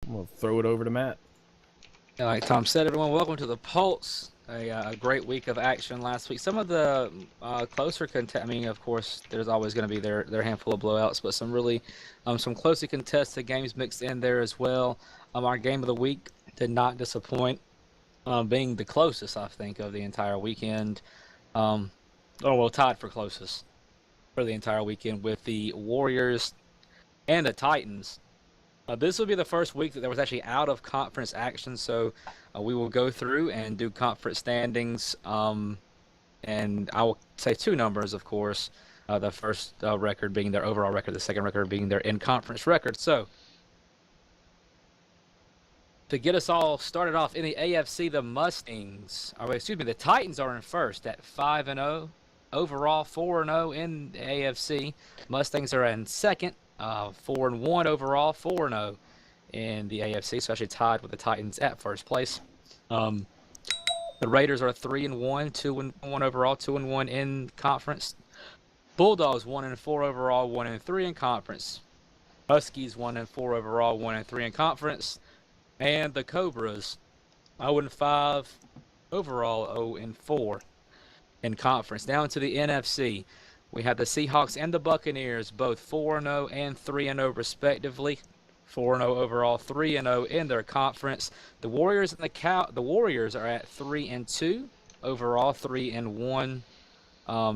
I'm gonna throw it over to Matt. Like Tom said, everyone, welcome to the Pulse. A great week of action last week. Some of the closer contest. I mean, of course, there's always going to be their handful of blowouts, but some really, some closely contested games mixed in there as well. Our game of the week did not disappoint, being the closest I think of the entire weekend. Tied for closest for the entire weekend with the Warriors and the Titans. This will be the first week that there was actually out of conference action, so we will go through and do conference standings. And I will say two numbers, of course. The first record being their overall record, the second record being their in-conference record. So, to get us all started off in the AFC, the Titans are in first at 5-0. Overall, 4-0 in the AFC. Mustangs are in second. 4-1 overall, 4-0 in the AFC, so actually tied with the Titans at first place. The Raiders are 3-1, 2-1 overall, 2-1 in conference. Bulldogs 1-4 overall, 1-3 in conference. Huskies 1-4 overall, 1-3 in conference, and the Cobras 0-5 overall, 0-4 in conference. Now into the NFC. We have the Seahawks and the Buccaneers, both 4-0 and 3-0 respectively. 4-0 overall, 3-0 in their conference. The Warriors and the Warriors are at 3-2 overall, 3-1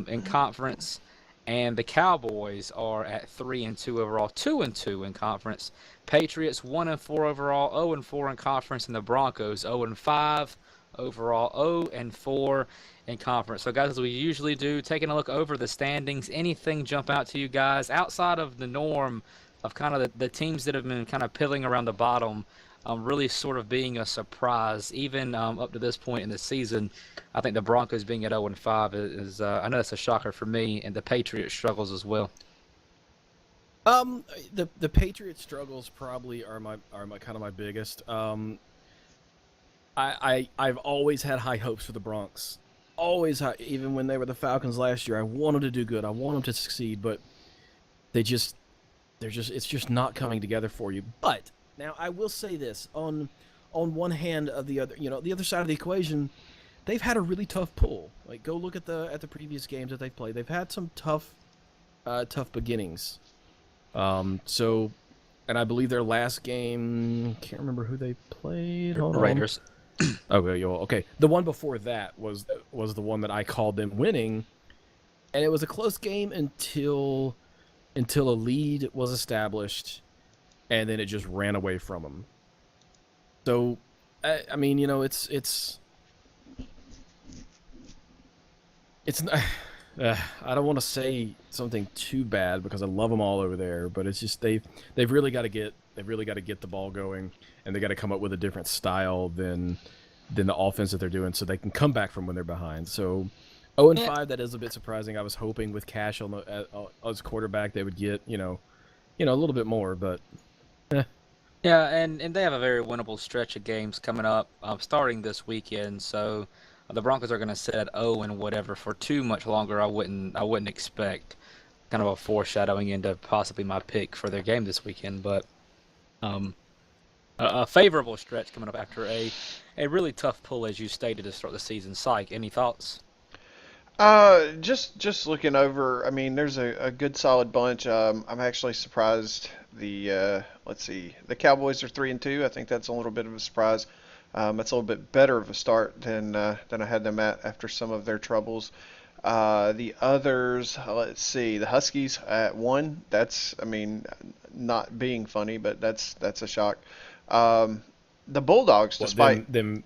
in conference, and the Cowboys are at 3-2 overall, 2-2 in conference. Patriots 1-4 overall, 0-4 in conference, and the Broncos 0-5 overall, 0-4 in conference. So, guys, as we usually do, taking a look over the standings, anything jump out to you guys outside of the norm of kind of the teams that have been kind of piddling around the bottom, really sort of being a surprise, even up to this point in the season? I think the Broncos being at 0-5 is I know that's a shocker for me, and the Patriots struggles as well. The Patriots struggles probably are my kind of my biggest. I've always had high hopes for the Bronx. Always high, even when they were the Falcons last year. I want them to do good. I want them to succeed, but it's just not coming together for you. But now I will say this: on one hand, of the other side of the equation, they've had a really tough pull. Like, go look at the previous games that they've played. They've had some tough beginnings. And I believe their last game, can't remember who they played. Hold on. Raiders. Okay. The one before that was the one that I called them winning, and it was a close game until a lead was established, and then it just ran away from them. So, I mean, it's I don't want to say something too bad because I love them all over there, but it's just they've really got to get the ball going, and they got to come up with a different style than the offense that they're doing, so they can come back from when they're behind. So 0-5, that is a bit surprising. I was hoping with Cash on as quarterback they would get a little bit more, but Yeah, and they have a very winnable stretch of games coming up, starting this weekend. So the Broncos are going to sit at 0 and whatever for too much longer. I wouldn't expect kind of a foreshadowing into possibly my pick for their game this weekend, but a favorable stretch coming up after a really tough pull, as you stated, to start the season. Syke, any thoughts? Just looking over. I mean, there's a good solid bunch. I'm actually surprised. Let's see, the Cowboys are 3-2. I think that's a little bit of a surprise. That's a little bit better of a start than I had them at after some of their troubles. The others, let's see, the Huskies at 1. That's, I mean, not being funny, but that's a shock. The Bulldogs, despite them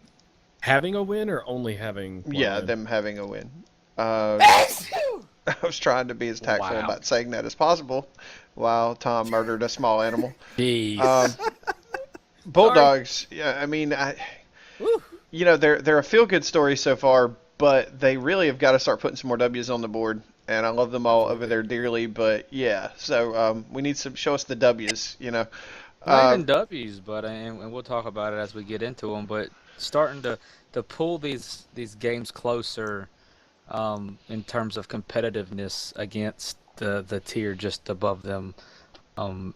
having a win or only having one win? them having a win. I was trying to be as tactful about saying that as possible while Tom murdered a small animal. Jeez. Bulldogs, yeah, I mean, they're a feel-good story so far, but they really have got to start putting some more W's on the board, and I love them all over there dearly, but yeah, so we need some, show us the W's, Not even W's, but and we'll talk about it as we get into them. But starting to pull these games closer, in terms of competitiveness against the tier just above them,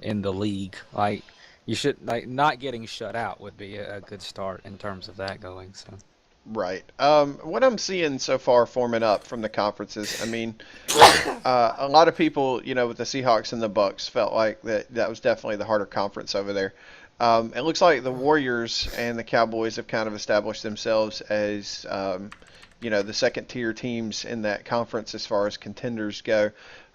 in the league. Like, you should like not getting shut out would be a good start in terms of that going. So Right. What I'm seeing so far forming up from the conferences, I mean, a lot of people, with the Seahawks and the Bucks felt like that was definitely the harder conference over there. It looks like the Warriors and the Cowboys have kind of established themselves as, the second tier teams in that conference as far as contenders go.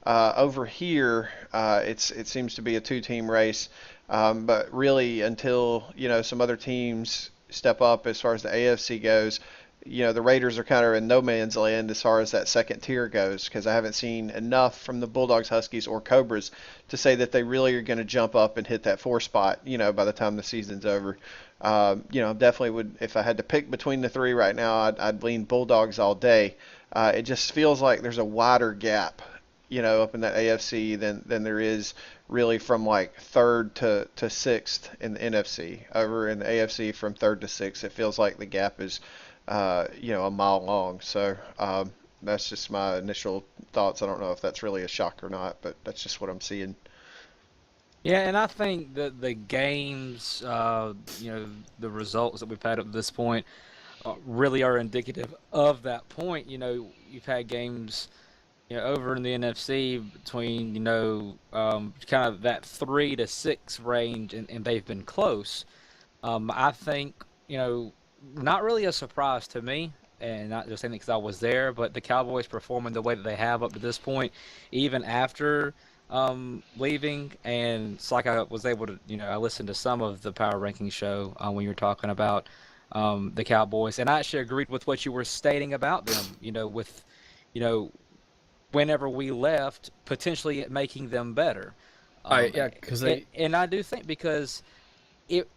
Over here, it seems to be a two-team race, but really until some other teams step up as far as the AFC goes, the Raiders are kind of in no man's land as far as that second tier goes, because I haven't seen enough from the Bulldogs, Huskies, or Cobras to say that they really are going to jump up and hit that 4 spot, by the time the season's over. Definitely would, if I had to pick between the three right now, I'd lean Bulldogs all day. It just feels like there's a wider gap, up in that AFC than there is really from like third to sixth in the NFC. Over in the AFC from third to sixth, it feels like the gap is, a mile long. So that's just my initial thoughts. I don't know if that's really a shock or not, but that's just what I'm seeing. yeah, and I think that the games, the results that we've had up to this point, really are indicative of that point. You've had games over in the NFC between, kind of that 3 to 6 range, and they've been close. I think, not really a surprise to me, and not just saying because I was there, but the Cowboys performing the way that they have up to this point, even after leaving. And it's like I was able to, I listened to some of the Power Ranking show when you were talking about the Cowboys, and I actually agreed with what you were stating about them, with, you know, whenever we left, potentially it making them better. Yeah, because And I do think because it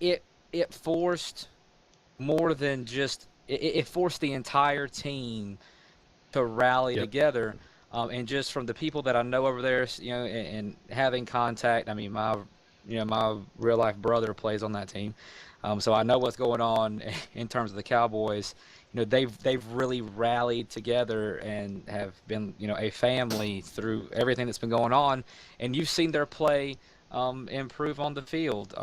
forced more than just it forced the entire team to rally yep. together. And just from the people that I know over there, and having contact. I mean, my real life brother plays on that team, so I know what's going on in terms of the Cowboys. They've really rallied together and have been, a family through everything that's been going on, and you've seen their play improve on the field.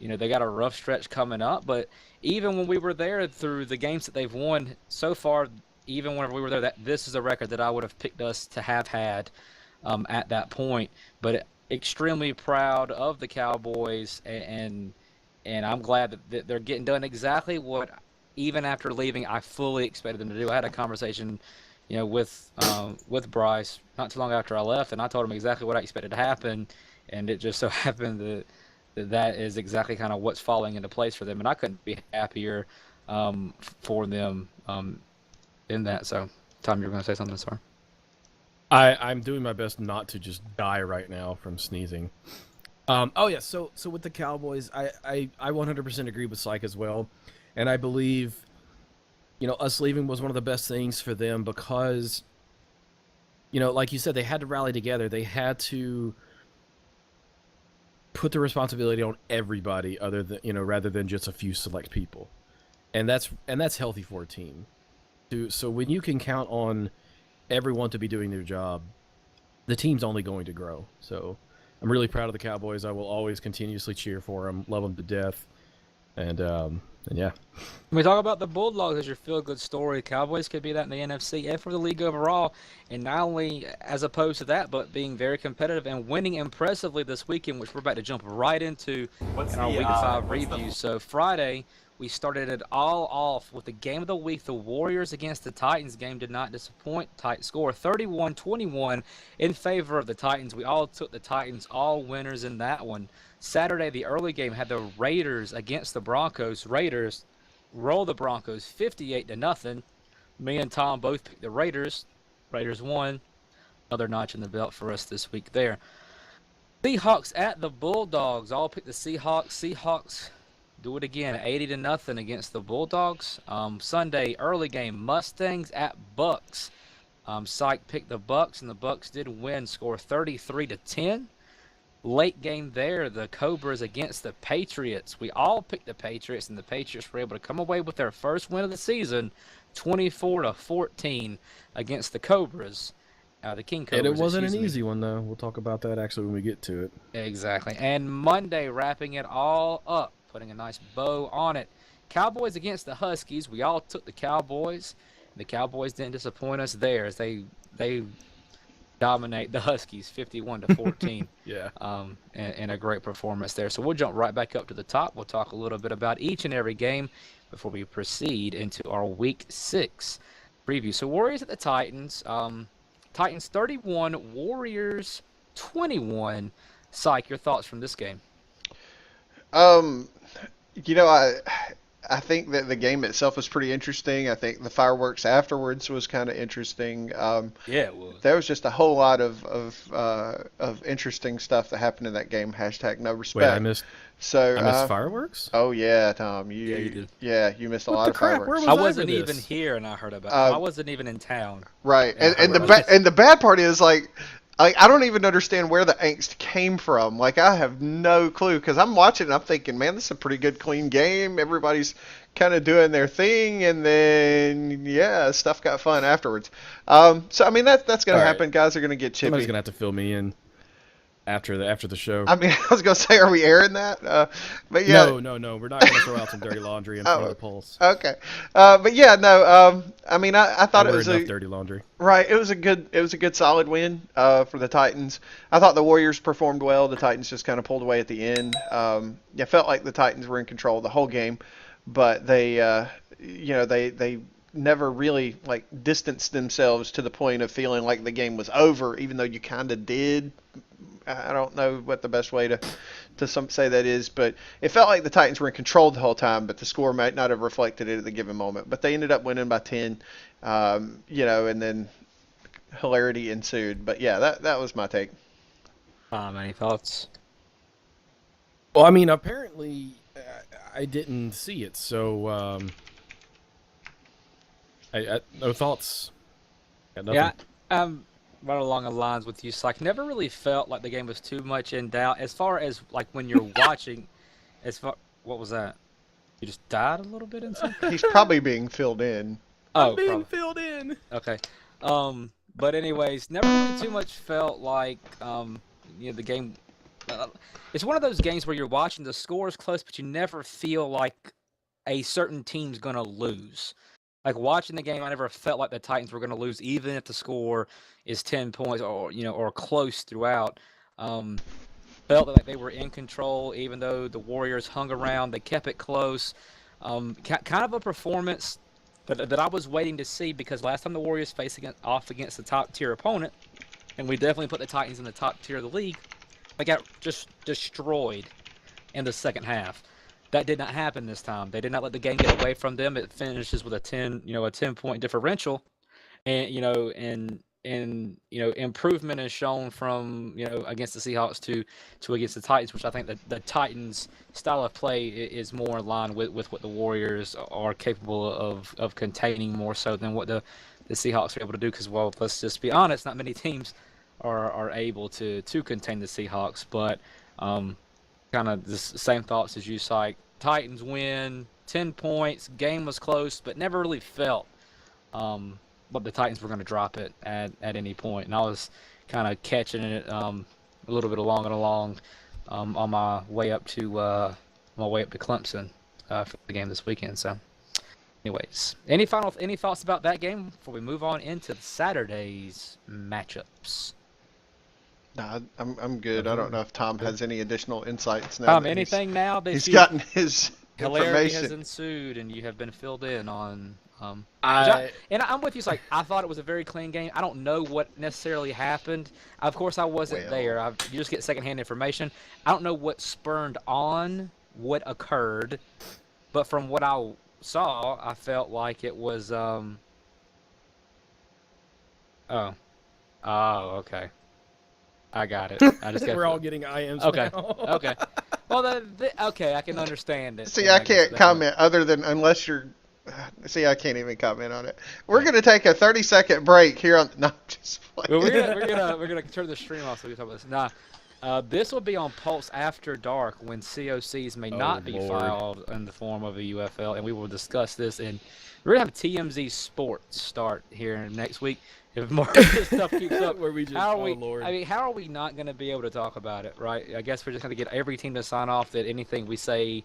They got a rough stretch coming up, but even when we were there, through the games that they've won so far, even whenever we were there, that this is a record that I would have picked us to have had at that point. But extremely proud of the Cowboys, and I'm glad that they're getting done exactly what, even after leaving, I fully expected them to do. I had a conversation, with Bryce not too long after I left, and I told him exactly what I expected to happen, and it just so happened that is exactly kind of what's falling into place for them, and I couldn't be happier for them in that. So, Tom, you're going to say something, sorry. I'm doing my best not to just die right now from sneezing. Yeah, so with the Cowboys, I 100% agree with Syke as well. And I believe, us leaving was one of the best things for them because, like you said, they had to rally together. They had to put the responsibility on everybody other than, rather than just a few select people. And that's healthy for a team. So when you can count on everyone to be doing their job, the team's only going to grow. So I'm really proud of the Cowboys. I will always continuously cheer for them, love them to death. And yeah. When we talk about the Bulldogs as your feel-good story, Cowboys could be that in the NFC and for the league overall. And not only as opposed to that, but being very competitive and winning impressively this weekend, which we're about to jump right into in our Week 5 review. So Friday, we started it all off with the game of the week. The Warriors against the Titans game did not disappoint. Tight score 31-21 in favor of the Titans. We all took the Titans, all winners in that one. Saturday, the early game had the Raiders against the Broncos. Raiders roll the Broncos 58-0. Me and Tom both picked the Raiders. Raiders won. Another notch in the belt for us this week there. Seahawks at the Bulldogs. All picked the Seahawks. Seahawks do it again, 80-0 against the Bulldogs. Sunday, early game, Mustangs at Bucks. Syke picked the Bucks, and the Bucks did win, score 33-10. Late game there, the Cobras against the Patriots. We all picked the Patriots, and the Patriots were able to come away with their first win of the season, 24-14 against the Cobras. The King Cobras. And it wasn't an excuse me. easy one, though. We'll talk about that actually when we get to it. Exactly. And Monday, wrapping it all up, putting a nice bow on it. Cowboys against the Huskies. We all took the Cowboys. The Cowboys didn't disappoint us there as they dominate the Huskies 51-14. Yeah. And a great performance there. So we'll jump right back up to the top. We'll talk a little bit about each and every game before we proceed into our Week 6 preview. So Warriors at the Titans. Titans 31, Warriors 21. Syke, your thoughts from this game? You know, I think that the game itself was pretty interesting. I think the fireworks afterwards was kind of interesting. Yeah, it was. There was just a whole lot of interesting stuff that happened in that game. Hashtag no respect. Wait, I missed fireworks? Oh yeah, Tom. Yeah, you did. Yeah, you missed a What lot the of crap? fireworks. Where I was wasn't for even this? here and I heard about it. I wasn't even in town. Right, Yeah, and the right. and the bad part is like I don't even understand where the angst came from. Like I have no clue because I'm watching and I'm thinking, man, this is a pretty good, clean game. Everybody's kind of doing their thing, and then yeah, stuff got fun afterwards. So I mean that's gonna All right. happen. Guys are gonna get Somebody's chippy. gonna have to fill me in after the show. I mean, I was gonna say, are we airing that? But yeah. No, we're not gonna throw out some dirty laundry in front of the Pulse. Okay. But yeah, no. I mean, I thought it Wear was enough dirty laundry. right. It was a good solid win for the Titans. I thought the Warriors performed well. The Titans just kind of pulled away at the end. Yeah, felt like the Titans were in control the whole game, but they they never really like distanced themselves to the point of feeling like the game was over, even though you kind of did. I don't know what the best way to say that is, but it felt like the Titans were in control the whole time, but the score might not have reflected it at the given moment. But they ended up winning by 10, and then hilarity ensued. But yeah, that was my take. Any thoughts? Well, I mean, apparently I didn't see it, so I no thoughts. Got nothing. Yeah, right along the lines with you, Syke. Never really felt like the game was too much in doubt. As far as like when you're watching, what was that? You just died a little bit in something? He's probably being filled in. Oh, I'm being probably. filled in. Okay. But anyways, never really too much felt like the game. It's one of those games where you're watching the score is close, but you never feel like a certain team's gonna lose. Like watching the game, I never felt like the Titans were gonna lose, even if the score is 10 points or close throughout. Felt like they were in control, even though the Warriors hung around. They kept it close. Kind of a performance that I was waiting to see because last time the Warriors faced off against a top tier opponent, and we definitely put the Titans in the top tier of the league, they got just destroyed in the second half. That did not happen this time. They did not let the game get away from them. It finishes with a 10-point differential, and improvement is shown from against the Seahawks to against the Titans, which I think that the Titans' style of play is more in line with what the Warriors are capable of containing more so than what the Seahawks are able to do. Because let's just be honest, not many teams are able to contain the Seahawks, but kind of the same thoughts as you, Syke. Titans win, 10 points. Game was close, but never really felt but the Titans were going to drop it at any point. And I was kind of catching it a little bit along on my way up to Clemson for the game this weekend. So, anyways, any thoughts about that game before we move on into Saturday's matchups? Nah, I'm good. I don't know if Tom has any additional insights now. Tom, that anything now that he's you gotten his hilarity has information. ensued and you have been filled in on I'm with you. It's like I thought it was a very clean game. I don't know what necessarily happened. Of course, I wasn't Well. there. You just get secondhand information. I don't know what spurred on what occurred, but from what I saw, I felt like it was. Okay. I got it. I just got. We're all getting IMs Okay. now. Okay. Well, okay, I can understand it. See, then, I guess can't that comment other than unless you're. See, I can't even comment on it. We're gonna take a 30-second break here on. No, I'm just playing. Well, we're gonna turn the stream off so we can talk about this. Nah, This will be on Pulse After Dark when COCs may not be Lord. filed in the form of a UFL, and we will discuss this. And we're gonna have TMZ Sports start here next week if more of this stuff keeps up. Where we just, How are oh we? Lord. I mean, how are we not gonna be able to talk about it, right? I guess we're just gonna get every team to sign off that anything we say,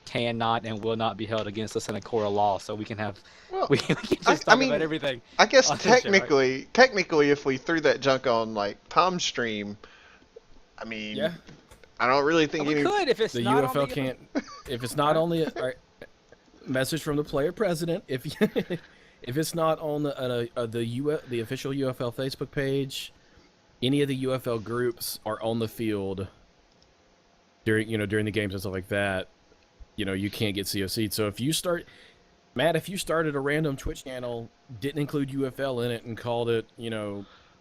cannot and will not be held against us in a court of law, so we can have Well, we can just I talk mean, about everything. I guess on the show, right? technically, if we threw that junk on like Tom's stream, I mean, Yeah. I don't really think We any. could if it's The not UFL on the, can't. If it's not on the message from the player president, if if it's not on the official UFL Facebook page, any of the UFL groups are on the field during the games and stuff like that. You can't get COC'd. So if you started a random Twitch channel, didn't include UFL in it, and called it,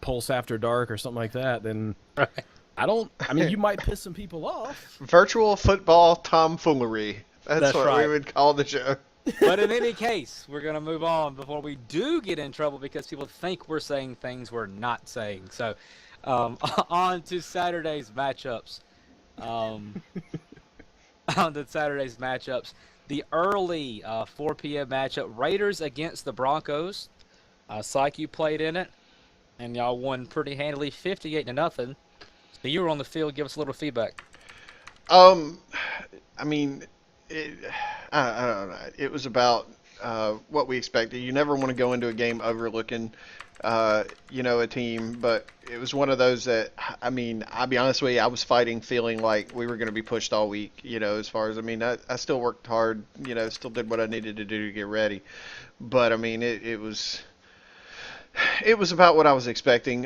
Pulse After Dark or something like that, then Right. I mean, you might piss some people off. Virtual football tomfoolery. That's That's what right. we would call the show. But in any case, we're going to move on before we do get in trouble because people think we're saying things we're not saying. So, on to Saturday's matchups. The early 4 p.m. matchup, Raiders against the Broncos. Psyche played in it, and y'all won pretty handily, 58-0. So you were on the field. Give us a little feedback. I mean, I don't know. It was about what we expected. You never want to go into a game overlooking, a team, but it was one of those that, I mean, I'll be honest with you, I was fighting, feeling like we were going to be pushed all week, as far as, I mean, I still worked hard, still did what I needed to do to get ready. But, I mean, it was about what I was expecting.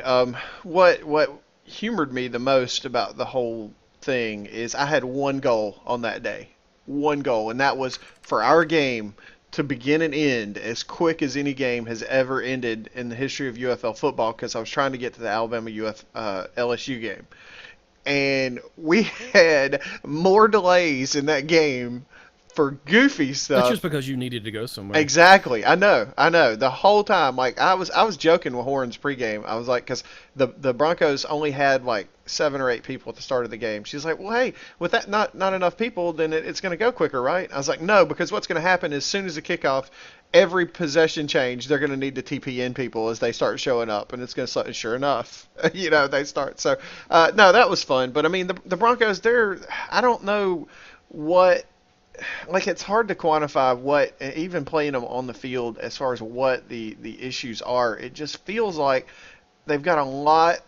What humored me the most about the whole thing is I had one goal on that day. One goal, and that was for our game to begin and end as quick as any game has ever ended in the history of UFL football, because I was trying to get to the Alabama LSU game. And we had more delays in that game for goofy stuff. That's just because you needed to go somewhere. Exactly. I know. The whole time, like I was joking with Horns pregame. I was like, because the Broncos only had like 7 or 8 people at the start of the game. She's like, well, hey, with that not enough people, then it's going to go quicker, right? I was like, no, because what's going to happen is as soon as the kickoff, every possession change, they're going to need to TPN people as they start showing up, and it's going to start. Sure enough, they start. So no, that was fun. But I mean, the Broncos, I don't know what. Like, it's hard to quantify what, even playing them on the field, as far as what the issues are. It just feels like they've got a lot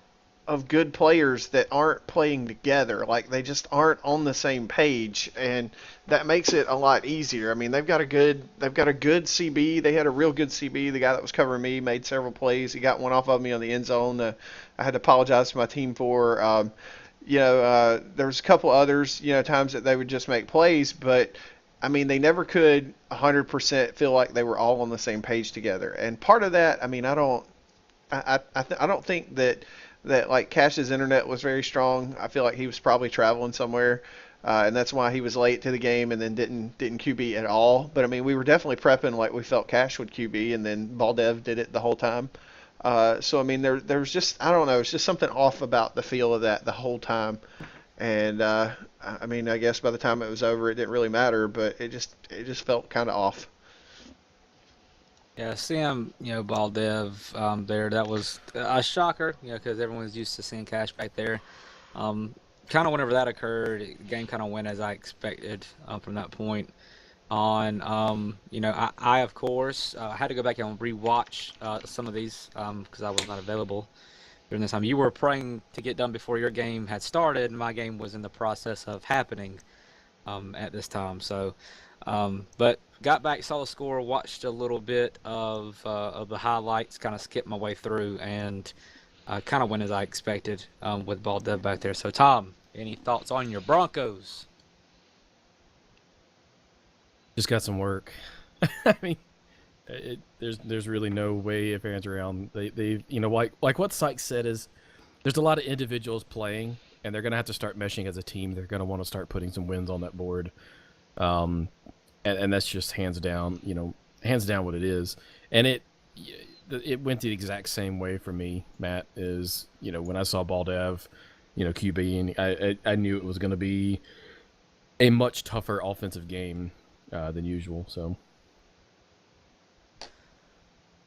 of good players that aren't playing together. Like, they just aren't on the same page, and that makes it a lot easier. I mean, they've got a good CB. They had a real good CB. The guy that was covering me made several plays. He got one off of me on the end zone. I had to apologize to my team for. There was a couple others, times that they would just make plays, but I mean, they never could 100% feel like they were all on the same page together. And part of that, I mean, I don't think that like Cash's internet was very strong. I feel like he was probably traveling somewhere, and that's why he was late to the game and then didn't QB at all. But I mean, we were definitely prepping like we felt Cash would QB, and then Baldev did it the whole time. So I mean, there was just, I don't know, it's just something off about the feel of that the whole time. And I mean, I guess by the time it was over, it didn't really matter, but it just felt kind of off. Yeah, seeing Baldev there, that was a shocker, because everyone's used to seeing Cash back there. Kind of whenever that occurred, the game kind of went as I expected from that point on. I of course had to go back and rewatch some of these because I was not available during this time. You were praying to get done before your game had started, and my game was in the process of happening at this time. So, but got back, saw the score, watched a little bit of the highlights, kind of skipped my way through, and kind of went as I expected with Baldev back there. So, Tom, any thoughts on your Broncos? Just got some work. I mean, there's really no way if ands around. They like what Sykes said is there's a lot of individuals playing, and they're gonna have to start meshing as a team. They're gonna want to start putting some wins on that board, and that's just hands down what it is. And it went the exact same way for me, Matt. Is when I saw Baldev, QB, and I knew it was going to be a much tougher offensive game than usual. So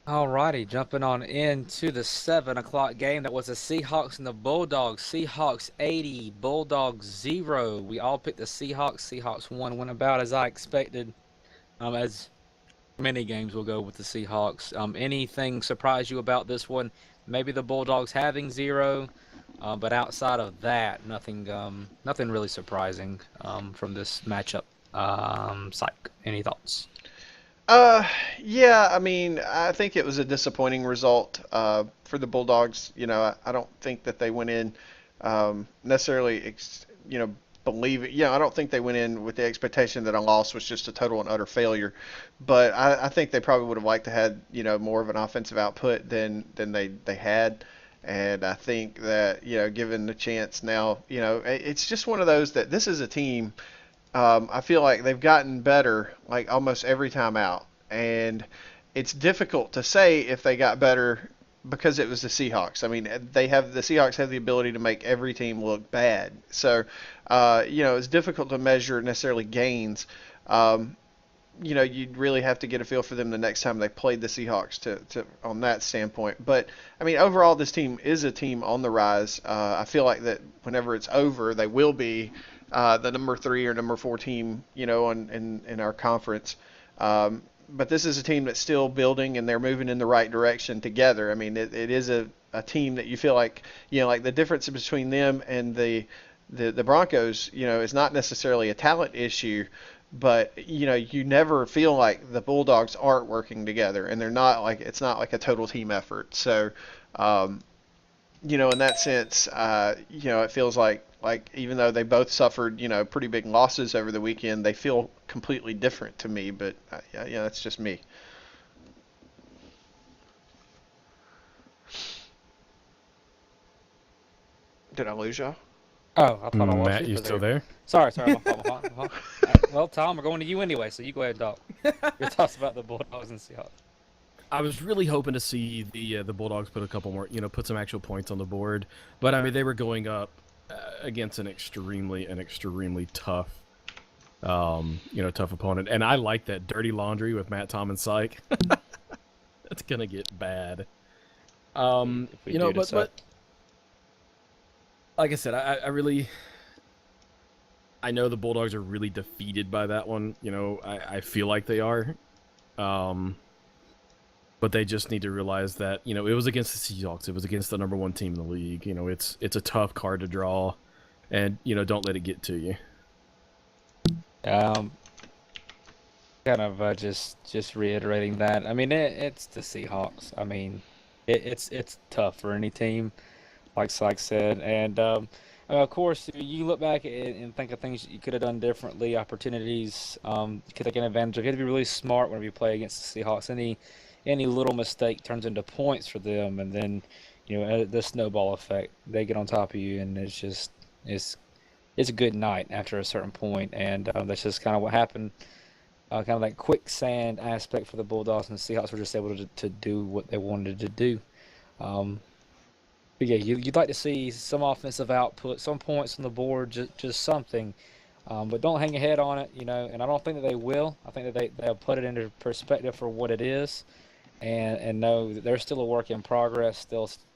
Alrighty, jumping on into the 7 o'clock game. That was the Seahawks and the Bulldogs. Seahawks 80, Bulldogs 0. We all picked the Seahawks. Seahawks went about as I expected. As many games will go with the Seahawks. Anything surprise you about this one? Maybe the Bulldogs having 0, but outside of that, nothing really surprising from this matchup. Psych, any thoughts? Uh, yeah, I mean, I think it was a disappointing result for the Bulldogs. I don't think that they went in necessarily, believe it. I don't think they went in with the expectation that a loss was just a total and utter failure. But I think they probably would have liked to had, more of an offensive output than they had. And I think that, given the chance now, it's just one of those that this is a team. I feel like they've gotten better like almost every time out, and it's difficult to say if they got better because it was the Seahawks. I mean, the Seahawks have the ability to make every team look bad, so it's difficult to measure necessarily gains. You'd really have to get a feel for them the next time they played the Seahawks to on that standpoint. But I mean, overall, this team is a team on the rise. I feel like that whenever it's over, they will be the number 3 or number 4 team, in our conference. But this is a team that's still building, and they're moving in the right direction together. I mean, it is a team that you feel like, like the difference between them and the Broncos, is not necessarily a talent issue, but you never feel like the Bulldogs aren't working together, and it's not like a total team effort. So, in that sense, it feels like even though they both suffered, pretty big losses over the weekend, they feel completely different to me. But yeah, that's just me. Did I lose y'all? Oh, I thought I lost Matt, you you for still there. there? Sorry, my fault, my fault. Well, Tom, we're going to you anyway, so you go ahead and talk. Your thoughts about the Bulldogs and Seahawks. I was really hoping to see the Bulldogs put a couple more, put some actual points on the board. But I mean, they were going up against an extremely tough, tough opponent. And I like that dirty laundry with Matt, Tom, and Syke. That's gonna get bad. If we do decide. But like I said, I know the Bulldogs are really defeated by that one. I feel like they are. But they just need to realize that, it was against the Seahawks. It was against the number 1 team in the league. It's a tough card to draw, and, don't let it get to you. Kind of just reiterating that. I mean, it's the Seahawks. I mean, it's tough for any team, like Syke said. And of course, you look back and think of things you could have done differently, opportunities you could have taken advantage of. You have to be really smart whenever you play against the Seahawks. Any little mistake turns into points for them, and then the snowball effect. They get on top of you, and it's a good night after a certain point, and that's just kind of what happened. Kind of that quicksand aspect for the Bulldogs, and the Seahawks were just able to do what they wanted to do. But yeah, you'd like to see some offensive output, some points on the board, just something. But don't hang your head on it, and I don't think that they will. I think that they'll put it into perspective for what it is, and know that they're still a work in progress.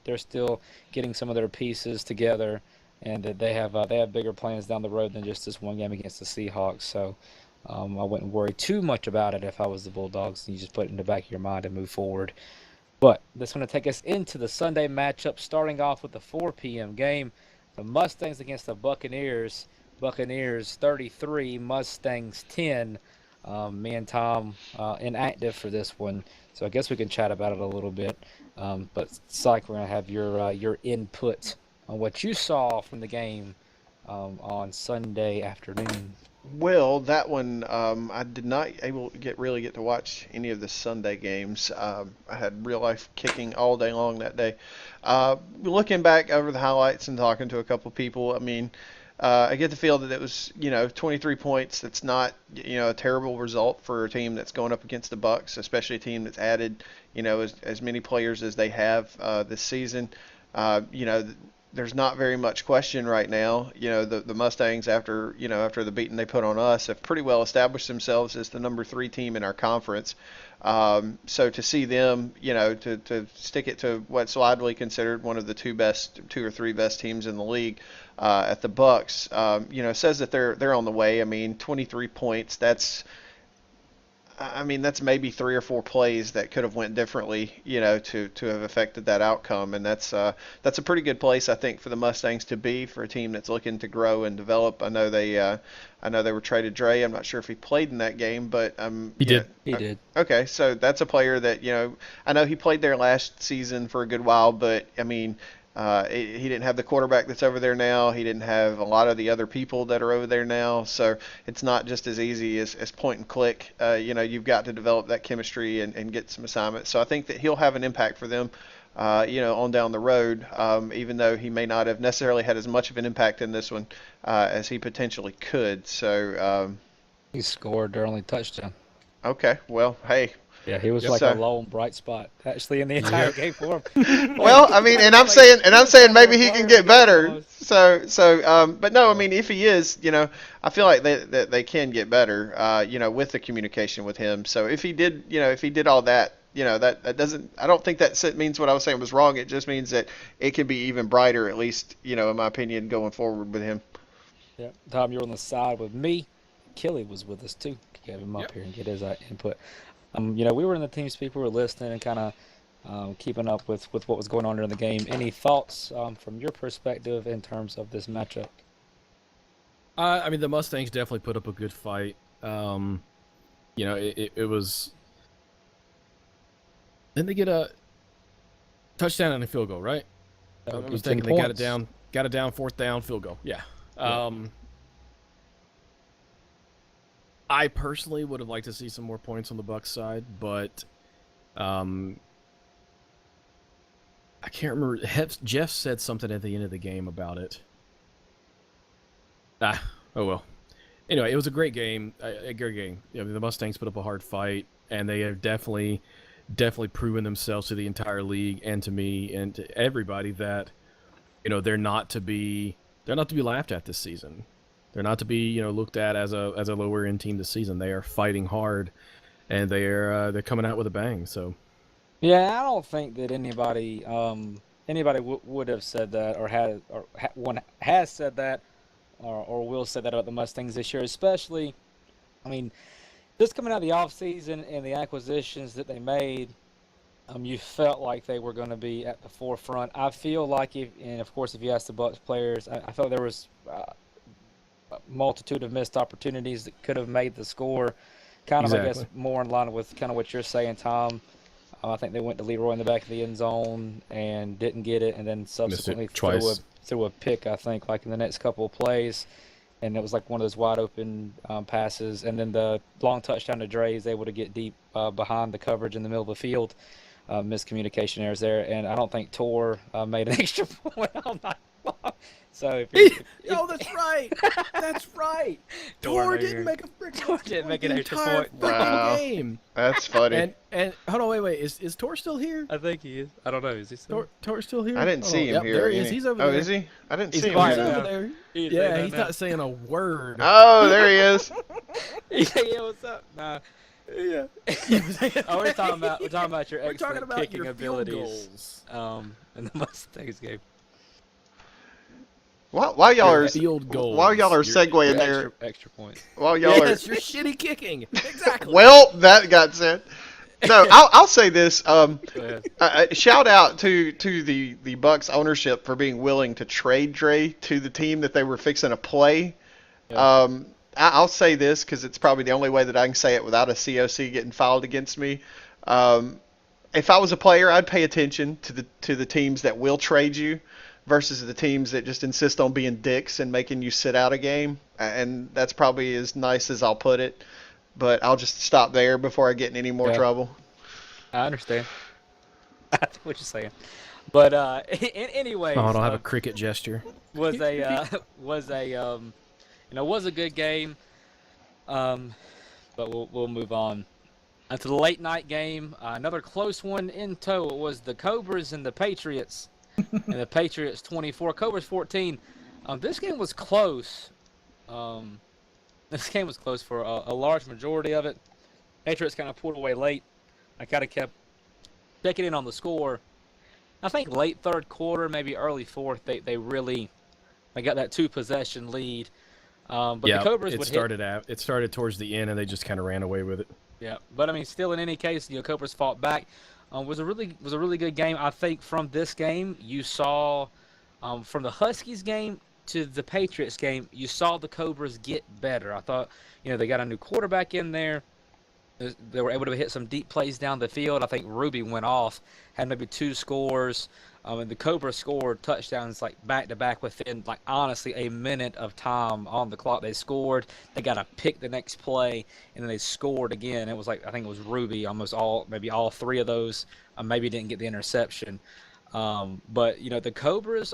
They're still getting some of their pieces together, and that they have bigger plans down the road than just this one game against the Seahawks. So I wouldn't worry too much about it if I was the Bulldogs, and you just put it in the back of your mind and move forward. But that's going to take us into the Sunday matchup, starting off with the 4 p.m. game. The Mustangs against the Buccaneers. Buccaneers 33, Mustangs 10. Me and Tom inactive for this one, so I guess we can chat about it a little bit. But Syke, we're going to have your input on what you saw from the game on Sunday afternoon. Well, that one I did not really get to watch any of the Sunday games. I had real life kicking all day long that day. Looking back over the highlights and talking to a couple people, I mean, I get the feel that it was 23 points. That's not a terrible result for a team that's going up against the Bucks, especially a team that's added as many players as they have this season. The there's not very much question right now. The Mustangs, after the beating they put on us, have pretty well established themselves as the number 3 team in our conference. So to see them, to stick it to what's widely considered one of the 2 or 3 best teams in the league, at the Bucks, says that they're on the way. I mean, 23 points. That's maybe 3 or 4 plays that could have went differently, to have affected that outcome, and that's a pretty good place, I think, for the Mustangs to be for a team that's looking to grow and develop. I know they were traded Dre. I'm not sure if he played in that game, but He did. He did. Okay, so that's a player that I know he played there last season for a good while, but I mean. He didn't have the quarterback that's over there now. He didn't have a lot of the other people that are over there now. So it's not just as easy as point and click. You've got to develop that chemistry and get some assignments. So I think that he'll have an impact for them, on down the road, even though he may not have necessarily had as much of an impact in this one as he potentially could. So He scored their only touchdown. okay, well, hey. Yeah, he was Yes, like sir. a lone bright spot actually in the entire game for him. Well, I mean, and I'm saying maybe he can get better. But no, I mean, if he is, I feel like they can get better, with the communication with him. So if he did all that, that doesn't, I don't think that means what I was saying was wrong. It just means that it can be even brighter, at least, in my opinion, going forward with him. Yeah, Tom, you're on the side with me. Kelly was with us too. Get him up Yep. here and get his input. We were in the team speak, we were listening and kind of keeping up with what was going on during the game. Any thoughts from your perspective in terms of this matchup? The Mustangs definitely put up a good fight. It was. Didn't they get a touchdown and a field goal, right? That would I be was 10 thinking they got it points. down, 4th down, field goal. Yeah. Yeah. I personally would have liked to see some more points on the Bucks side, but I can't remember. Jeff said something at the end of the game about it. Oh well. Anyway, it was a great game. A great game. The Mustangs put up a hard fight, and they have definitely proven themselves to the entire league and to me and to everybody that they're not to be laughed at this season. They're not to be looked at as a lower end team this season. They are fighting hard, and they're coming out with a bang. So Yeah, I don't think that anybody would have said that or one has said that or will say that about the Mustangs this year, especially. I mean, just coming out of the offseason and the acquisitions that they made, you felt like they were going to be at the forefront. I feel like and of course, if you ask the Bucks players, I felt there was a multitude of missed opportunities that could have made the score. Kind of, Exactly. I guess, more in line with kind of what you're saying, Tom. I think they went to Leroy in the back of the end zone and didn't get it, and then subsequently twice. threw a pick, I think, like in the next couple of plays. And it was like one of those wide open passes. And then the long touchdown to Dre is able to get deep behind the coverage in the middle of the field. Miscommunication errors there. And I don't think Tor made an extra point on that long. So oh, that's right. That's right. Tor Tor made didn't your- make a freaking Tor didn't make an the extra entire point. freaking Wow. game. That's funny. And hold on, wait. Is Tor still here? I think he is. I don't know. Is he still? Tor's still here? I didn't Hold see on. him Yep, here. There he is. He's over Oh, there. is he? I didn't He's see him quiet He's here. now. over there. He's Yeah, saying he's that not saying a word. Oh, there he is. yeah, what's up? Nah. Yeah. Oh, we're talking about your We're excellent talking about kicking your field abilities. goals. In the Mustangs game. While y'all Your are field goals. while y'all are Your- segueing Your there, extra points. while y'all are Yes, you're shitty kicking. Exactly. well, that got said. No, I'll say this. Go ahead. Shout out to the Bucks ownership for being willing to trade Dre to the team that they were fixing to play. Yeah. I'll say this because it's probably the only way that I can say it without a COC getting filed against me. If I was a player, I'd pay attention to the teams that will trade you versus the teams that just insist on being dicks and making you sit out a game. And that's probably as nice as I'll put it. But I'll just stop there before I get in any more Yeah. trouble. I understand. I think what you're saying. But anyway, Oh, I don't have a cricket gesture. was a good game. But we'll move on. To the late night game, another close one in tow. It was the Cobras and the Patriots. and the Patriots 24, Cobras 14. This game was close. Um, this game was close for a large majority of it. Patriots kind of pulled away late. I kind of kept checking in on the score. I think late third quarter, maybe early fourth, they got that 2-possession lead. But Yeah, the Cobras it would started it started towards the end, and they just kind of ran away with it. Yeah, but I mean, still in any case, Cobras fought back. Was a really good game. I think from this game, you saw from the Huskies game to the Patriots game, you saw the Cobras get better. I thought, they got a new quarterback in there. They were able to hit some deep plays down the field. I think Ruby went off, had maybe 2 scores, and the Cobras scored touchdowns like back to back within honestly a minute of time on the clock. They scored. They got a pick the next play, and then they scored again. It was I think it was Ruby almost maybe all 3 of those. Maybe didn't get the interception. But the Cobras,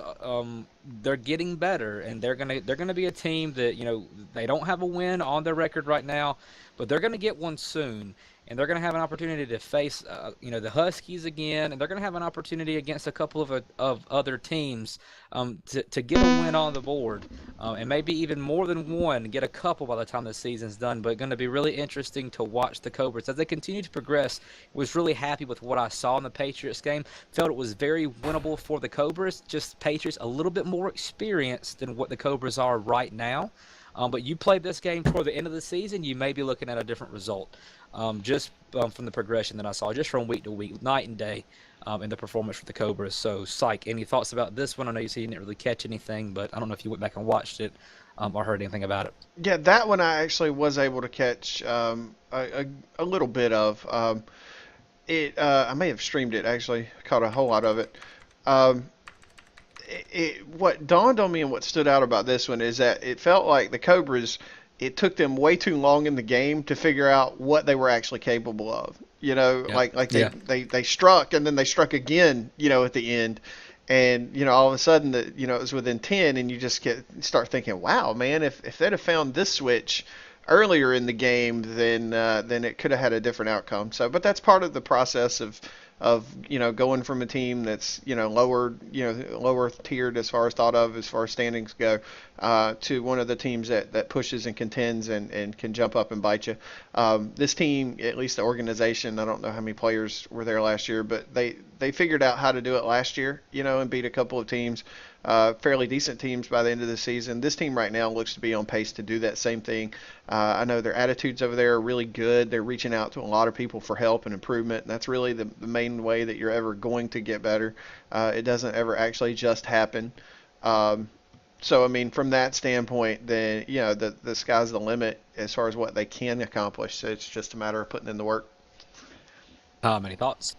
they're getting better, and they're gonna be a team that they don't have a win on their record right now, but they're gonna get one soon, and they're gonna have an opportunity to face the Huskies again, and they're gonna have an opportunity against a couple of other teams to get a win on the board, and maybe even more than one, get a couple by the time the season's done. But going to be really interesting to watch the Cobras as they continue to progress. Was really happy with what I saw in the Patriots game. Felt it was very winnable for the Cobras. Just Patriots a little bit more experienced than what the Cobras are right now. But you play this game toward the end of the season, you may be looking at a different result. Just from the progression that I saw, just from week to week, night and day, in the performance for the Cobras. So, Syke, any thoughts about this one? I know you said you didn't really catch anything, but I don't know if you went back and watched it or heard anything about it. Yeah, that one I actually was able to catch a little bit of. I may have streamed it actually, caught a whole lot of it. What dawned on me and what stood out about this one is that it felt like the Cobras, it took them way too long in the game to figure out what they were actually capable of. Yeah. They struck and then they struck again, at the end. And, all of a sudden that, it was within 10 and you just start thinking, wow, man, if they'd have found this switch earlier in the game, then it could have had a different outcome. So, but that's part of the process of going from a team that's lower tiered as far as standings go, to one of the teams that pushes and contends and can jump up and bite you. This team, at least the organization, I don't know how many players were there last year, but they figured out how to do it last year, and beat a couple of teams, fairly decent teams by the end of the season. This team right now looks to be on pace to do that same thing. I know their attitudes over there are really good. They're reaching out to a lot of people for help and improvement. And that's really the main way that you're ever going to get better. It doesn't ever actually just happen. So, I mean, from that standpoint, then, the sky's the limit as far as what they can accomplish. So it's just a matter of putting in the work. Any thoughts?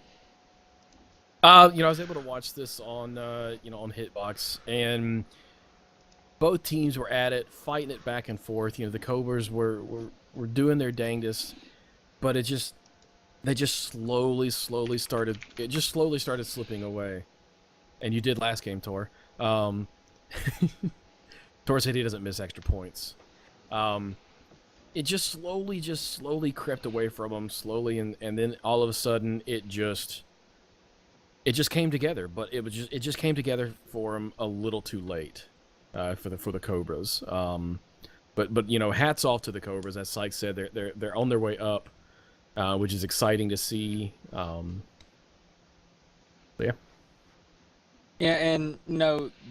I was able to watch this on on Hitbox, and both teams were at it, fighting it back and forth. The Cobras were doing their dangdest, but they just slowly started slipping away. And you did last game, Tor. Tor said he doesn't miss extra points. It just slowly crept away from them, and then all of a sudden it just came together. But it just came together for them a little too late. For the Cobras, but hats off to the Cobras. As Syke said, they're on their way up, which is exciting to see. Yeah. Yeah, and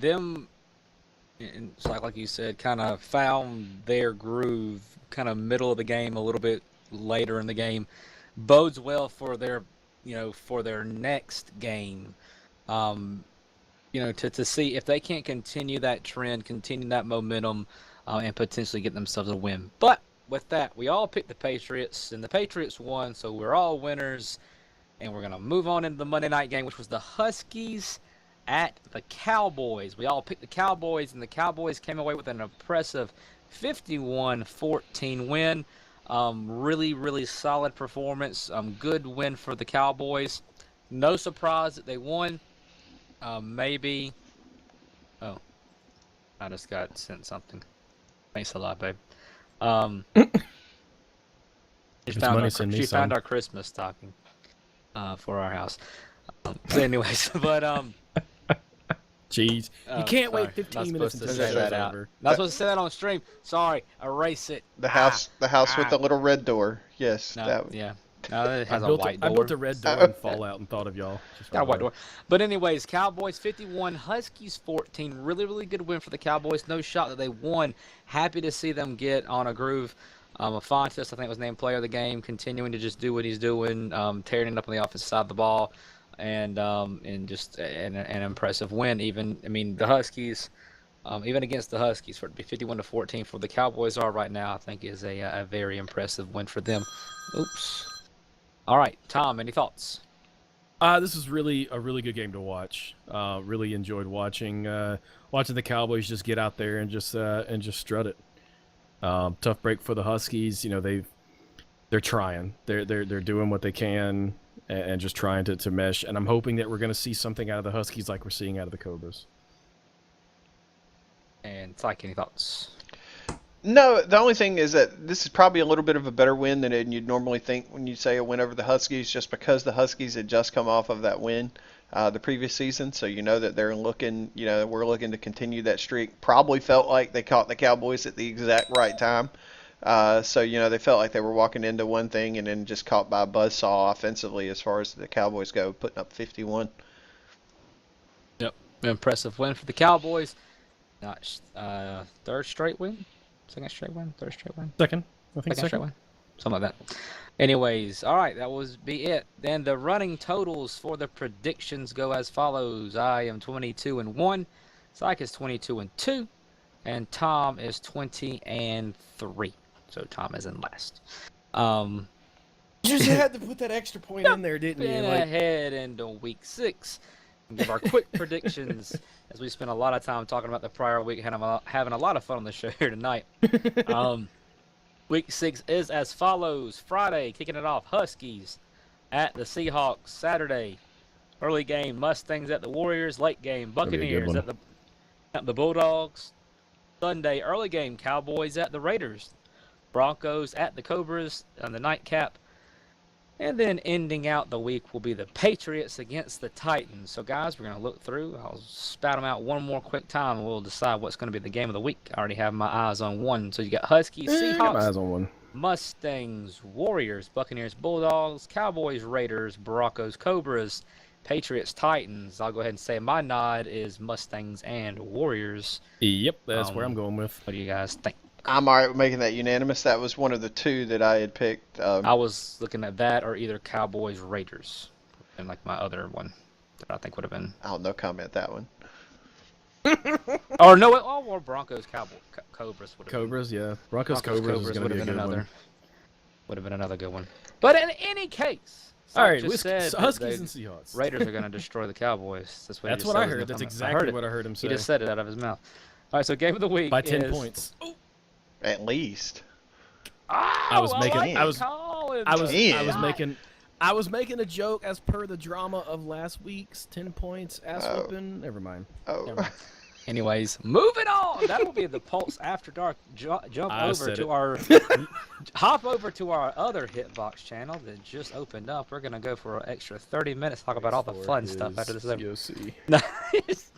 them, and like you said, kind of found their groove, kind of middle of the game, a little bit later in the game, bodes well for their next game. To see if they can't continue that trend, continue that momentum, and potentially get themselves a win. But with that, we all picked the Patriots, and the Patriots won, so we're all winners. And we're going to move on into the Monday night game, which was the Huskies at the Cowboys. We all picked the Cowboys, and the Cowboys came away with an impressive 51-14 win. Really, really solid performance. Good win for the Cowboys. No surprise that they won. Maybe. Oh, I just got sent something. Thanks a lot, babe. She found our Christmas stocking for our house. So anyways, but Jeez, Oh, you can't sorry. wait 15 Not minutes supposed until to the say show's that out. over. Not supposed to say that on stream. Sorry, erase it. The house with the little red door. Yes, No, that. yeah. No, it has I a built white I door. built a red door in Fallout and thought of y'all. Just Got a white right away. door. But anyways, Cowboys 51, Huskies 14. Really, really good win for the Cowboys. No shot that they won. Happy to see them get on a groove. Afonso, I think, was named player of the game, continuing to just do what he's doing, tearing it up on the offensive side of the ball, and just an impressive win. The Huskies, even against the Huskies, for it to be 51-14 for the Cowboys are right now, I think is a very impressive win for them. Oops. All right, Tom, any thoughts? This is really a really good game to watch. Really enjoyed watching the Cowboys just get out there and just strut it. Tough break for the Huskies. You know, they're trying. They're doing what they can and just trying to mesh. And I'm hoping that we're going to see something out of the Huskies like we're seeing out of the Cobras. And Tyke, any thoughts? No, the only thing is that this is probably a little bit of a better win than you'd normally think when you say a win over the Huskies, just because the Huskies had just come off of that win the previous season. So you know that they're looking, we're looking to continue that streak. Probably felt like they caught the Cowboys at the exact right time. So they felt like they were walking into one thing and then just caught by a buzzsaw offensively as far as the Cowboys go, putting up 51. Yep, impressive win for the Cowboys. Not third straight win. Second straight win? Third straight win? Second, I think Second straight win? Something like that. Anyways, all right, that was be it. Then the running totals for the predictions go as follows. I am 22-1, Syke is 22-2, and Tom is 20-3. So Tom is in last. You just had to put that extra point in there, didn't you? Been ahead into week 6. And give our quick predictions as we spent a lot of time talking about the prior week, having a lot of fun on the show here tonight. Week 6 is as follows. Friday, kicking it off, Huskies at the Seahawks. Saturday, early game, Mustangs at the Warriors. Late game, Buccaneers at the Bulldogs. Sunday, early game, Cowboys at the Raiders. Broncos at the Cobras on the nightcap. And then ending out the week will be the Patriots against the Titans. So, guys, we're going to look through. I'll spat them out one more quick time, and we'll decide what's going to be the game of the week. I already have my eyes on one. So, you got Huskies, Seahawks, got my eyes on one. Mustangs, Warriors, Buccaneers, Bulldogs, Cowboys, Raiders, Broncos, Cobras, Patriots, Titans. I'll go ahead and say my nod is Mustangs and Warriors. Yep, that's where I'm going with. What do you guys think? I'm all right with making that unanimous. That was one of the two that I had picked. I was looking at that or either Cowboys, Raiders, and like my other one that I think would have been. I'll no comment that one. Or no, or Broncos, Cowboys, Cobras would have Cobras, yeah. Broncos, Cobras is going to be a good one. Would have been another good one. But in any case, all right, just said Huskies and Seahawks. Raiders are going to destroy the Cowboys. That's what I heard. That's exactly what I heard him say. He just said it out of his mouth. All right, so game of the week by 10 is... points. Oh. At least. I was making a joke as per the drama of last week's 10 points ass whooping. Never mind. Oh. Never mind. Anyways, moving on. That will be the Pulse After Dark. Hop over to our other Hitbox channel that just opened up. We're gonna go for an extra 30 minutes talk about all the fun stuff after this. COC. Nice.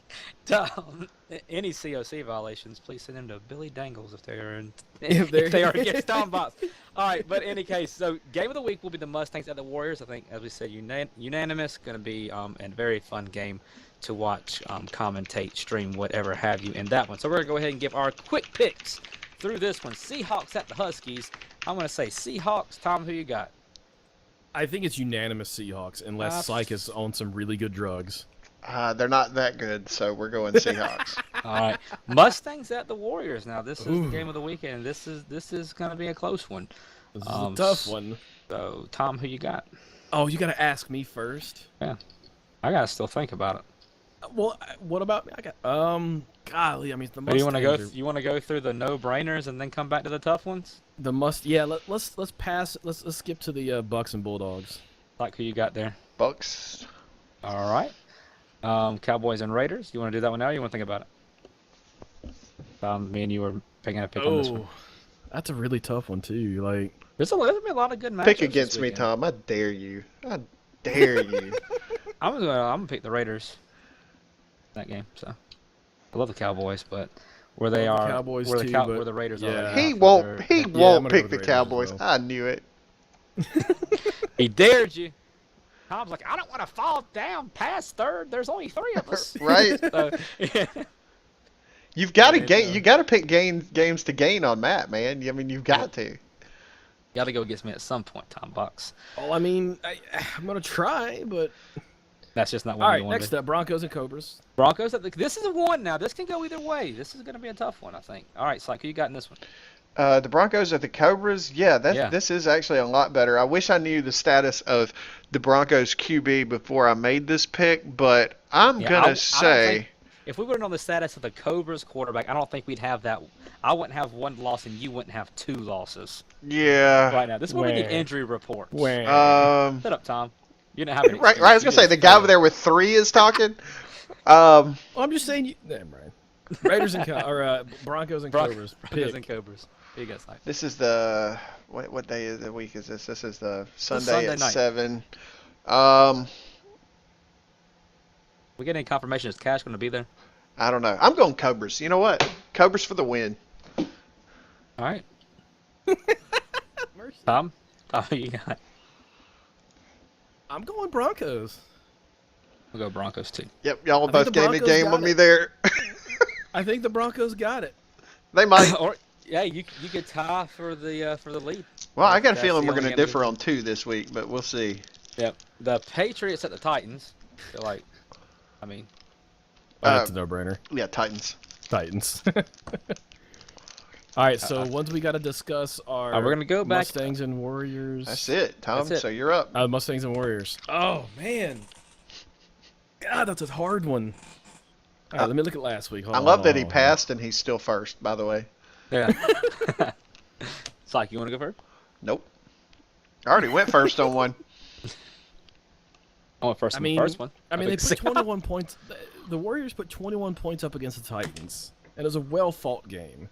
Any COC violations, please send them to Billy Dangles if they are against Tombots. All right, but in any case, so game of the week will be the Mustangs at the Warriors. I think, as we said, unanimous. Going to be a very fun game to watch, commentate, stream, whatever have you in that one. So we're going to go ahead and give our quick picks through this one. Seahawks at the Huskies. I'm going to say Seahawks. Tom, who you got? I think it's unanimous Seahawks, unless Syke is on some really good drugs. They're not that good, so we're going Seahawks. All right, Mustangs at the Warriors. Now this is the game of the weekend. This is going to be a close one. This is a tough one. So Tom, who you got? Oh, you got to ask me first. Yeah, I got to still think about it. Well, what about me? I got golly, I mean the Mustangs. Do you want to go? You want to go through the no-brainers and then come back to the tough ones? Let's pass. Let's skip to the Bucks and Bulldogs. Like who you got there? Bucks. All right. Cowboys and Raiders. You want to do that one now? Or you want to think about it? Me and you were picking a pick on this one. That's a really tough one too. Like there's a lot of good matchups. Pick against me, Tom. I dare you. I dare you. I'm gonna pick the Raiders. That game. So I love the Cowboys, but where they Love the are, Cowboys where too, the but where the Raiders yeah. are. Right He now for won't. their He head- Yeah, I'm won't gonna go pick with the the Raiders as Cowboys. well. I knew it. He dared you. Tom's like, I don't want to fall down past third. There's only 3 of us. Right? So, yeah. You've got to Yeah, gain. no. You got to pick games to gain on Matt, man. I mean, you've got to. Got to go against me at some point, Tom Bucks. Well, I mean, I'm gonna try, but That's just not all what right. we want Next to do. up, Broncos and Cobras. Broncos. This is a one now. This can go either way. This is going to be a tough one, I think. All right, Slike, who you got in this one? The Broncos are the Cobras. Yeah, Yeah. this is actually a lot better. I wish I knew the status of the Broncos QB before I made this pick, but I'm Yeah, I gonna don't say think- If we were to know the status of the Cobras quarterback, I don't think we'd have that. I wouldn't have 1 loss and you wouldn't have 2 losses yeah. right now. This is where we need Where? injury reports. Um, Shut up, Tom. You didn't have any. right. I was gonna say the guy over there with 3 is talking. Well, I'm just saying. Damn right. Raiders and Broncos and Cobras. Broncos Pick. and Cobras. Who you got, Slike? This is the what day of the week is this? This is the Sunday Sunday at night. 7. We get any confirmation? Is Cash going to be there? I don't know. I'm going Cobras. You know what? Cobras for the win. All right, Mercy. Tom. Tom, who you got? I'm going Broncos. We'll go Broncos too. Yep, y'all I think both the gave me Broncos game got with me it. there. I think the Broncos got it. They might. Or yeah, you could tie for the lead. Well, I got a That's feeling the we're only going to game we differ can- on 2 this week, but we'll see. Yep. The Patriots at the Titans. So like, I mean, That's a no-brainer. Yeah, Titans. Titans. All right, so ones we got to discuss are we're gonna go back- Mustangs and Warriors. That's it, Tom. That's it. So you're up. Mustangs and Warriors. Oh man, God, that's a hard one. All right, let me look at last week. Hold I on, love hold that on, he hold on. passed and he's still first, by the way. yeah. It's like you want to go first? Nope. I already went first on one. I went first I on mean, the first one. I mean, they think put 21 points. The Warriors put 21 points up against the Titans, and it was a well-fought game.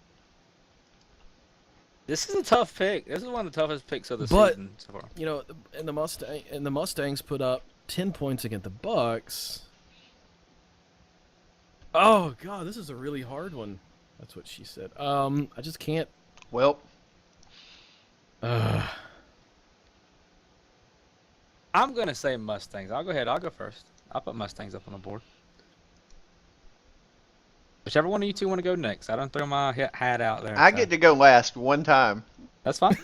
This is a tough pick. This is one of the toughest picks of the But- season so far. You know, and the Mustangs put up 10 points against the Bucks. Oh God, this is a really hard one. That's what she said. I just can't. Well, I'm gonna say Mustangs. I'll go ahead. I'll go first. I'll put Mustangs up on the board. Whichever one of you two want to go next. I don't throw my hat out there. I so get to go last one time. That's fine.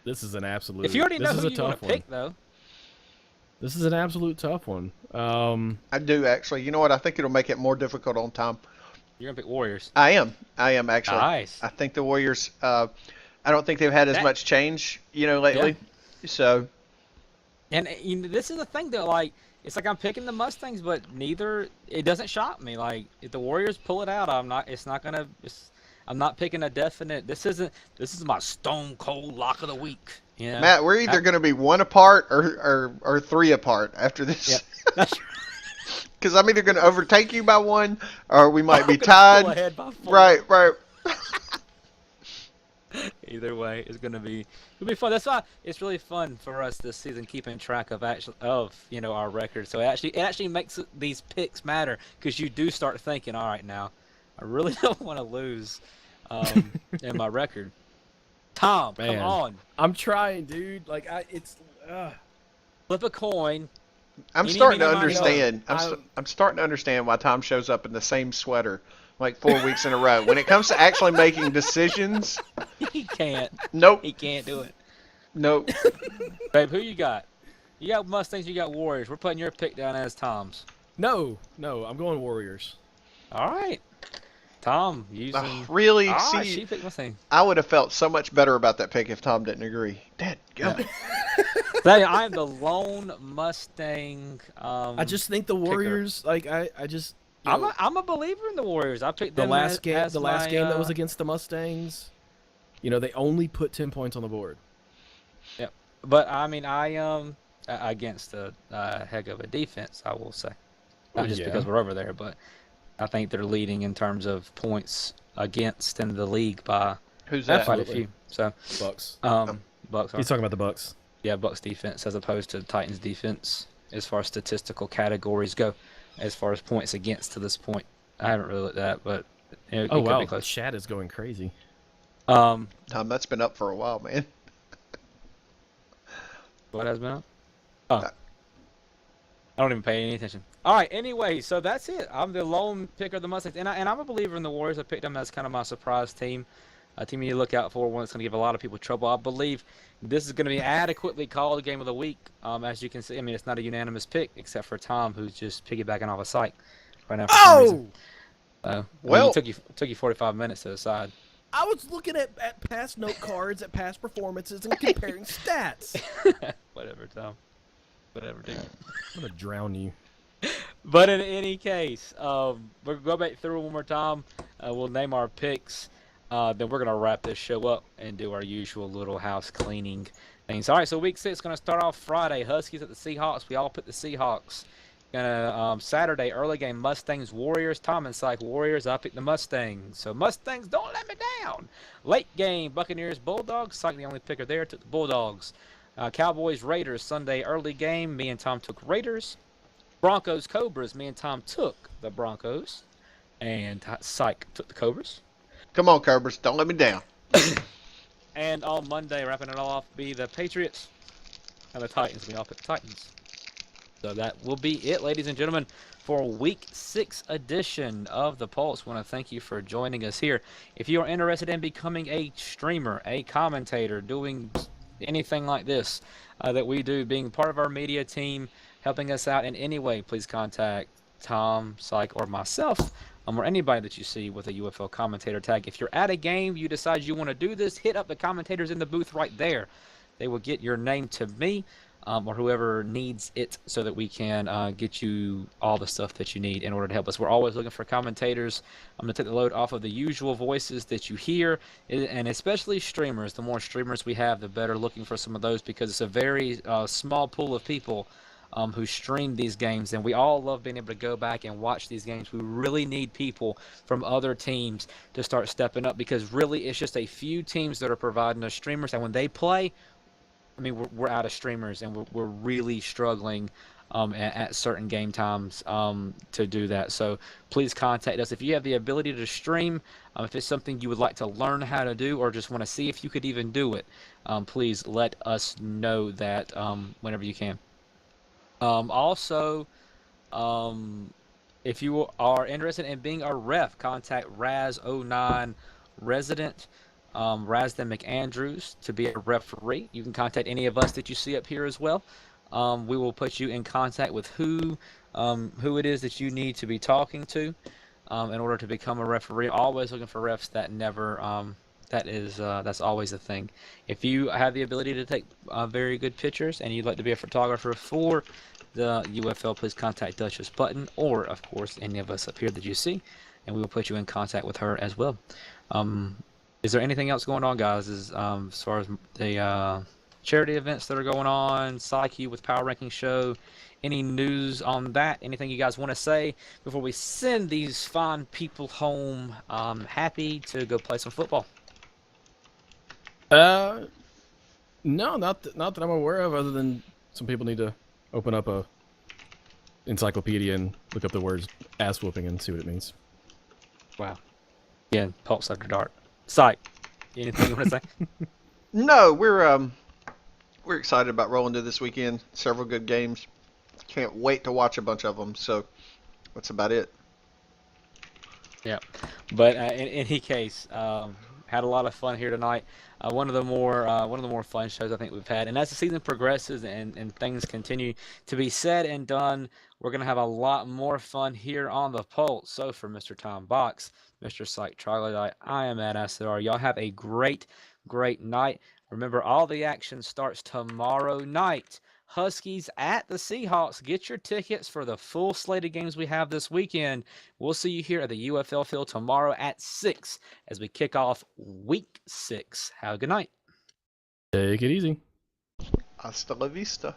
This is an absolute. If you already know this is who a you want tough to one. pick, though. This is an absolute tough one. I do, actually. You know what? I think it'll make it more difficult on Tom. You're gonna pick Warriors. I am, actually. Nice. I think the Warriors, I don't think they've had as That- much change, lately. So, And this is the thing though, like it's like I'm picking the Mustangs, but neither it doesn't shock me. Like if the Warriors pull it out, I'm not picking a definite. This is my stone cold lock of the week. You know? Matt, we're either going to be 1 apart or 3 apart after this. Yep. That's Because I'm either going to overtake you by 1 or we might be I'm gonna tied. pull ahead by 4. Right. Either way, it'll be fun. That's why it's really fun for us this season, keeping track of our record. So it actually makes these picks matter because you do start thinking, all right, now I really don't want to lose in my record. Tom, Man. come on, I'm trying, dude. Like flip a coin. I'm Eeny, starting to meeny, miny, understand. moe. I'm starting to understand why Tom shows up in the same sweater like 4 weeks in a row. When it comes to actually making decisions, He can't. nope, He can't do it. nope. Babe, who you got? You got Mustangs. You got Warriors. We're putting your pick down as Tom's. no, I'm going Warriors. All right, Tom using. Oh, really? Ah, See, she picked Mustang. I would have felt so much better about that pick if Tom didn't agree. Dad, go. I am the lone Mustang. I just think the Warriors. Like I just. you I'm know, a believer in the Warriors. I picked the them last game. as The last my, game that was against the Mustangs. They only put 10 points on the board. But I mean, I against a heck of a defense, I will say. Not just Yeah. because we're over there, but I think they're leading in terms of points against in the league by Who's that? quite a Absolutely. few. So Bucks. Bucks are. He's talking about the Bucks. Yeah, Bucks defense as opposed to Titans defense as far as statistical categories go. as far as points against to this point. I haven't really looked at that, but it Oh could wow, be the close. chat is going crazy. Tom, that's been up for a while, man. What has been up? Oh, Uh, I don't even pay any attention. All right. Anyway, so that's it. I'm the lone picker of the Mustangs, and I'm a believer in the Warriors. I picked them as kind of my surprise team. A team you need to look out for, one that's going to give a lot of people trouble. I believe this is going to be adequately called game of the week. As you can see, I mean, it's not a unanimous pick except for Tom, who's just piggybacking off a psych right now for some reason. I mean, it took you 45 minutes to decide. I was looking at past note cards, at past performances, and comparing stats. Whatever, Tom. Whatever, dude. I'm gonna drown you. But in any case, we'll go back through one more time. We'll name our picks. Then we're gonna wrap this show up and do our usual little house cleaning things. All right, so week 6 gonna start off Friday. Huskies at the Seahawks. We all picked the Seahawks. Gonna Saturday early game Mustangs Warriors. Tom and Syke Warriors. I picked the Mustangs. So Mustangs, don't let me down. Late game Buccaneers Bulldogs. Syke the only picker there, took the Bulldogs. Cowboys Raiders Sunday early game. Me and Tom took Raiders. Broncos Cobras. Me and Tom took the Broncos, and Syke took the Cobras. Come on, Cobras, don't let me down. And on Monday, wrapping it all off, be the Patriots and the Titans. We all picked the Titans. So that will be it, ladies and gentlemen, for Week 6 edition of The Pulse. I want to thank you for joining us here. If you are interested in becoming a streamer, a commentator, doing anything like this that we do, being part of our media team, helping us out in any way, please contact Tom, Syke, or myself, or anybody that you see with a UFL commentator tag. If you're at a game, you decide you want to do this, hit up the commentators in the booth right there. They will get your name to me or whoever needs it so that we can get you all the stuff that you need in order to help us. We're always looking for commentators. I'm going to take the load off of the usual voices that you hear, and especially streamers. The more streamers we have, the better, looking for some of those, because it's a very small pool of people who stream these games, and we all love being able to go back and watch these games. We really need people from other teams to start stepping up, because really it's just a few teams that are providing us streamers, and when they play, I mean, we're out of streamers, and we're really struggling at certain game times to do that. So please contact us if you have the ability to stream. If it's something you would like to learn how to do, or just want to see if you could even do it, please let us know that whenever you can. Also, if you are interested in being a ref, contact Raz09 Resident, Razdan McAndrews, to be a referee. You can contact any of us that you see up here as well. We will put you in contact with who it is that you need to be talking to in order to become a referee. Always looking for refs that never that's always a thing. If you have the ability to take very good pictures and you'd like to be a photographer for the UFL, please contact Duchess Button, or of course any of us up here that you see, and we will put you in contact with her as well. Is there anything else going on, guys, as far as the charity events that are going on, Psyche with Power Ranking Show? Any news on that? Anything you guys want to say before we send these fine people home happy to go play some football? No, not that I'm aware of, other than some people need to open up a encyclopedia and look up the words ass whooping and see what it means. Wow. Yeah, Pulse After Dark. Psych. Anything you want to say? No, we're excited about rolling to this weekend. Several good games. Can't wait to watch a bunch of them. So that's about it. Yeah, but in any case, had a lot of fun here tonight. One of the more fun shows I think we've had. And as the season progresses and things continue to be said and done, we're gonna have a lot more fun here on the Pulse. So for Mr. Tom Box, Mr. Syke Troglodyte, I am at SR. Y'all have a great night. Remember, all the action starts tomorrow night. Huskies at the Seahawks. Get your tickets for the full slate of games we have this weekend. We'll see you here at the UFL field tomorrow at 6 as we kick off Week 6. Have a good night. Take it easy. Hasta la vista.